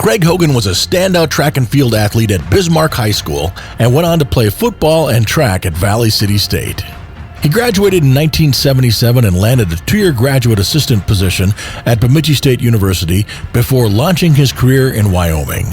Craig Hougen was a standout track and field athlete at Bismarck High School and went on to play football and track at Valley City State. He graduated in 1977 and landed a 2-year graduate assistant position at Bemidji State University before launching his career in Wyoming.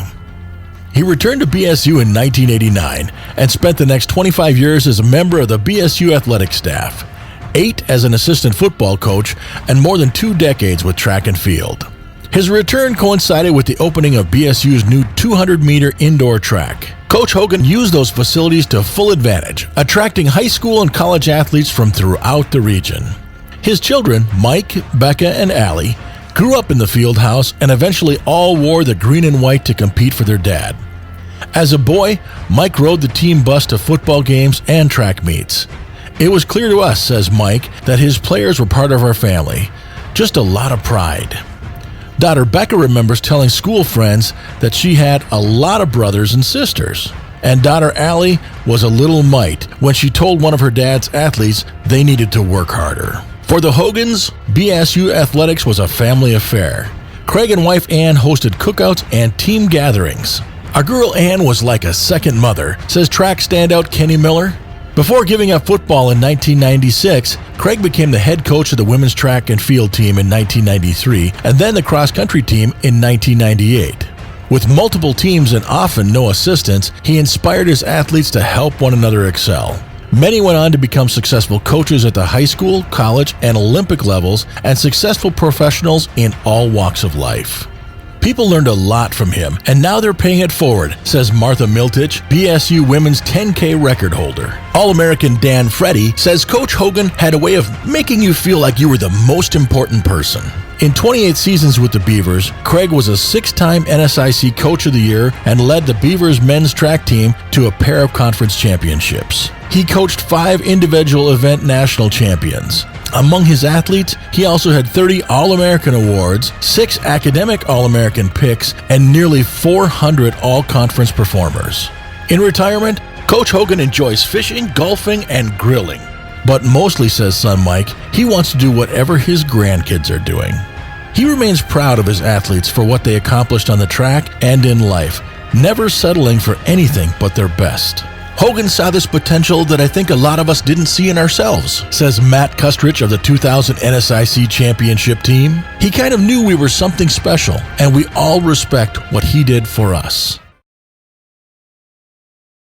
He returned to BSU in 1989 and spent the next 25 years as a member of the BSU athletic staff, 8 as an assistant football coach, and more than 2 decades with track and field. His return coincided with the opening of BSU's new 200-meter indoor track. Coach Hougen used those facilities to full advantage, attracting high school and college athletes from throughout the region. His children, Mike, Becca, and Allie, grew up in the field house and eventually all wore the green and white to compete for their dad. As a boy, Mike rode the team bus to football games and track meets. It was clear to us, says Mike, that his players were part of our family. Just a lot of pride. Daughter Becca remembers telling school friends that she had a lot of brothers and sisters. And daughter Allie was a little mite when she told one of her dad's athletes they needed to work harder. For the Hougens, BSU athletics was a family affair. Craig and wife Ann hosted cookouts and team gatherings. Our girl Ann was like a second mother, says track standout Kenny Miller. Before giving up football in 1996, Craig became the head coach of the women's track and field team in 1993 and then the cross-country team in 1998. With multiple teams and often no assistants, he inspired his athletes to help one another excel. Many went on to become successful coaches at the high school, college, and Olympic levels, and successful professionals in all walks of life. People learned a lot from him, and now they're paying it forward, says Martha Miltich, BSU women's 10K record holder. All-American Dan Freddy says Coach Hougen had a way of making you feel like you were the most important person. In 28 seasons with the Beavers, Craig was a 6-time NSIC Coach of the Year and led the Beavers men's track team to a pair of conference championships. He coached 5 individual event national champions. Among his athletes, he also had 30 All-American awards, 6 academic All-American picks, and nearly 400 all-conference performers. In retirement, Coach Hougen enjoys fishing, golfing, and grilling. But mostly, says son Mike, he wants to do whatever his grandkids are doing. He remains proud of his athletes for what they accomplished on the track and in life, never settling for anything but their best. Hougen saw this potential that I think a lot of us didn't see in ourselves, says Matt Kustrich of the 2000 NSIC championship team. He kind of knew we were something special, and we all respect what he did for us.